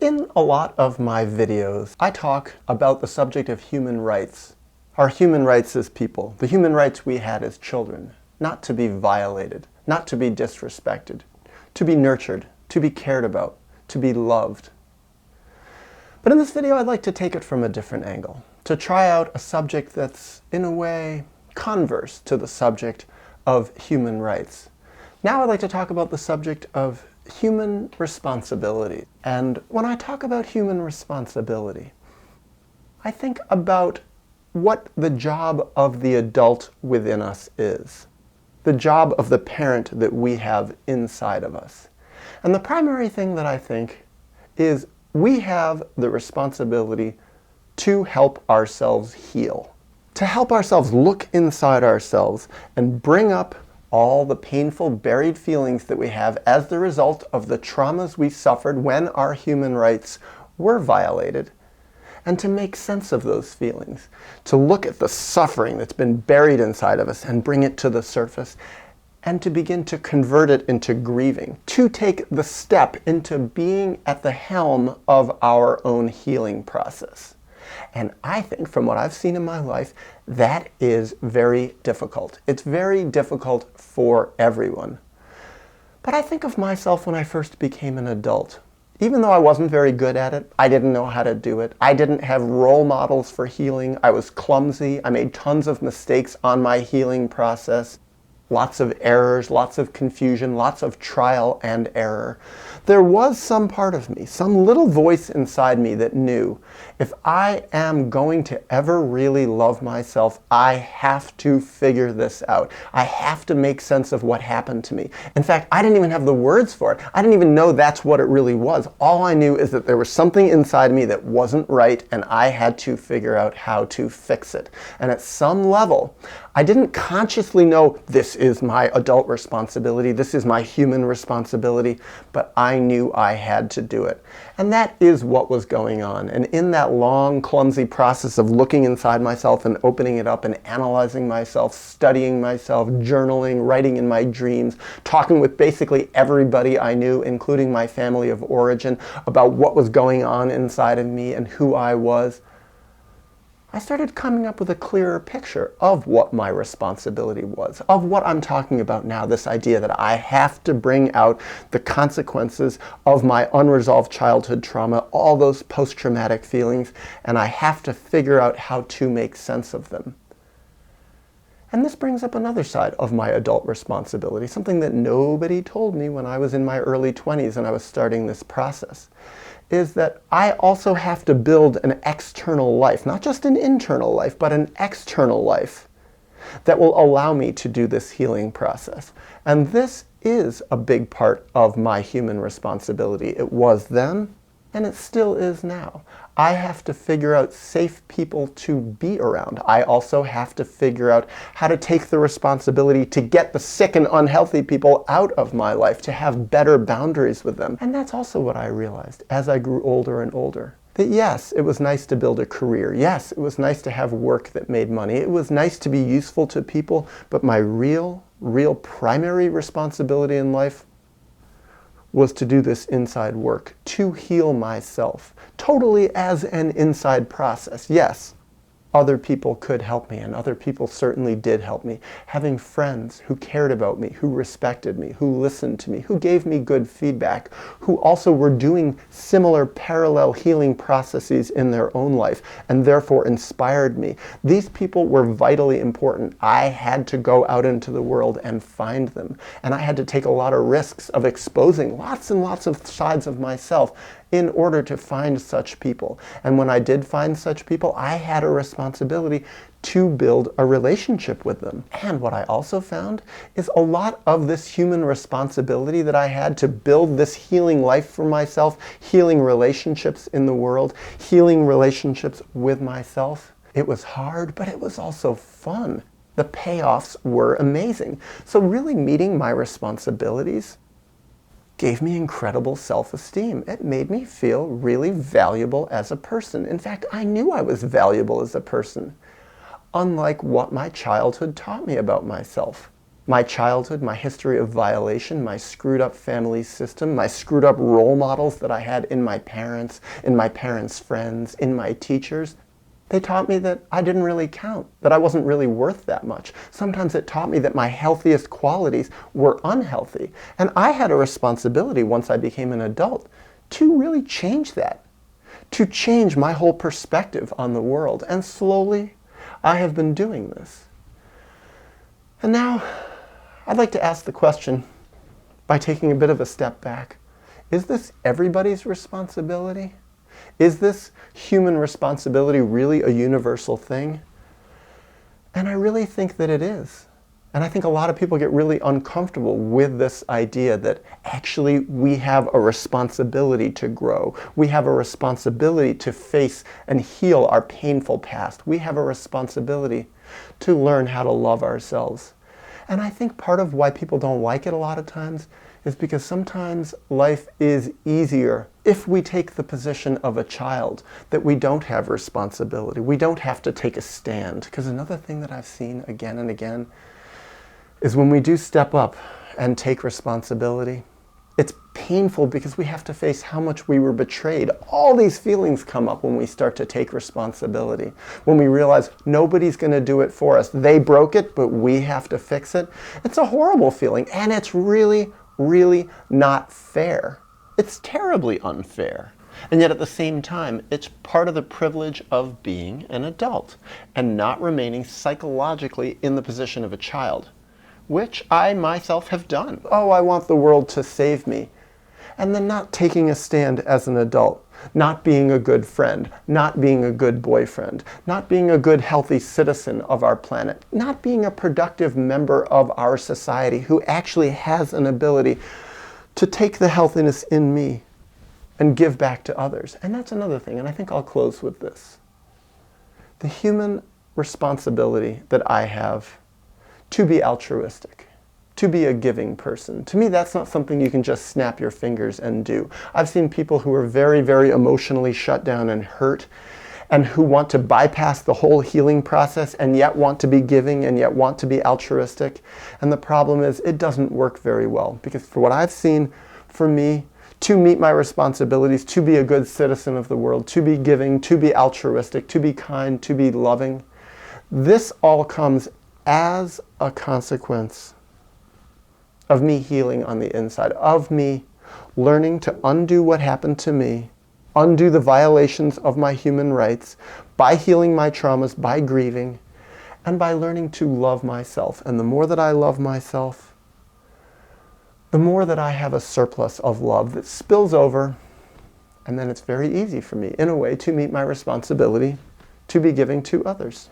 In a lot of my videos, I talk about the subject of human rights. Our human rights as people, the human rights we had as children, not to be violated, not to be disrespected, to be nurtured, to be cared about, to be loved. But in this video, I'd like to take it from a different angle, to try out a subject that's, in a way, converse to the subject of human rights. Now I'd like to talk about the subject of human responsibility. And when I talk about human responsibility, I think about what the job of the adult within us is, the job of the parent that we have inside of us. And the primary thing that I think is we have the responsibility to help ourselves heal, to help ourselves look inside ourselves and bring up all the painful buried feelings that we have as the result of the traumas we suffered when our human rights were violated, and to make sense of those feelings, to look at the suffering that's been buried inside of us and bring it to the surface, and to begin to convert it into grieving, to take the step into being at the helm of our own healing process. And I think, from what I've seen in my life, that is very difficult. It's very difficult for everyone. But I think of myself when I first became an adult. Even though I wasn't very good at it, I didn't know how to do it. I didn't have role models for healing. I was clumsy. I made tons of mistakes on my healing process. Lots of errors, lots of confusion, lots of trial and error. There was some part of me, some little voice inside me that knew, if I am going to ever really love myself, I have to figure this out. I have to make sense of what happened to me. In fact, I didn't even have the words for it. I didn't even know that's what it really was. All I knew is that there was something inside me that wasn't right, and I had to figure out how to fix it. And at some level, I didn't consciously know this is my adult responsibility, this is my human responsibility, but I knew I had to do it. And that is what was going on. And in that long, clumsy process of looking inside myself and opening it up and analyzing myself, studying myself, journaling, writing in my dreams, talking with basically everybody I knew, including my family of origin, about what was going on inside of me and who I was, I started coming up with a clearer picture of what my responsibility was, of what I'm talking about now, this idea that I have to bring out the consequences of my unresolved childhood trauma, all those post-traumatic feelings, and I have to figure out how to make sense of them. And this brings up another side of my adult responsibility, something that nobody told me when I was in my early 20s and I was starting this process, is that I also have to build an external life, not just an internal life, but an external life that will allow me to do this healing process. And this is a big part of my human responsibility. It was then, and it still is now. I have to figure out safe people to be around. I also have to figure out how to take the responsibility to get the sick and unhealthy people out of my life, to have better boundaries with them. And that's also what I realized as I grew older and older. That yes, it was nice to build a career. Yes, it was nice to have work that made money. It was nice to be useful to people, but my real primary responsibility in life was to do this inside work, to heal myself, totally as an inside process. Yes, other people could help me, and other people certainly did help me. Having friends who cared about me, who respected me, who listened to me, who gave me good feedback, who also were doing similar parallel healing processes in their own life, and therefore inspired me. These people were vitally important. I had to go out into the world and find them. And I had to take a lot of risks of exposing lots and lots of sides of myself in order to find such people. And when I did find such people, I had a responsibility to build a relationship with them. And what I also found is a lot of this human responsibility that I had to build this healing life for myself, healing relationships in the world, healing relationships with myself. It was hard, but it was also fun. The payoffs were amazing. So really meeting my responsibilities gave me incredible self-esteem. It made me feel really valuable as a person. In fact, I knew I was valuable as a person, unlike what my childhood taught me about myself. my childhood, my history of violation, my screwed up family system, my screwed up role models that I had in my parents' friends, in my teachers, they taught me that I didn't really count, that I wasn't really worth that much. Sometimes it taught me that my healthiest qualities were unhealthy. And I had a responsibility once I became an adult to really change that, to change my whole perspective on the world. And slowly, I have been doing this. And now, I'd like to ask the question, by taking a bit of a step back, is this everybody's responsibility? Is this human responsibility really a universal thing? And I really think that it is. And I think a lot of people get really uncomfortable with this idea that actually we have a responsibility to grow. We have a responsibility to face and heal our painful past. We have a responsibility to learn how to love ourselves. And I think part of why people don't like it a lot of times is because sometimes life is easier if we take the position of a child, that we don't have responsibility. We don't have to take a stand. Because another thing that I've seen again and again is when we do step up and take responsibility, it's painful because we have to face how much we were betrayed. All these feelings come up when we start to take responsibility. When we realize nobody's going to do it for us. They broke it, but we have to fix it. It's a horrible feeling, and it's really not fair. It's terribly unfair. And yet at the same time, it's part of the privilege of being an adult and not remaining psychologically in the position of a child, which I myself have done. Oh, I want the world to save me. And then not taking a stand as an adult, not being a good friend, not being a good boyfriend, not being a good healthy citizen of our planet, not being a productive member of our society who actually has an ability to take the healthiness in me and give back to others. And that's another thing, and I think I'll close with this. The human responsibility that I have to be altruistic, to be a giving person. To me, that's not something you can just snap your fingers and do. I've seen people who are very emotionally shut down and hurt, and who want to bypass the whole healing process and yet want to be giving and yet want to be altruistic. And the problem is it doesn't work very well, because for what I've seen, for me, to meet my responsibilities, to be a good citizen of the world, to be giving, to be altruistic, to be kind, to be loving, this all comes as a consequence of me healing on the inside, of me learning to undo what happened to me, undo the violations of my human rights, by healing my traumas, by grieving, and by learning to love myself. And the more that I love myself, the more that I have a surplus of love that spills over, and then it's very easy for me, in a way, to meet my responsibility to be giving to others.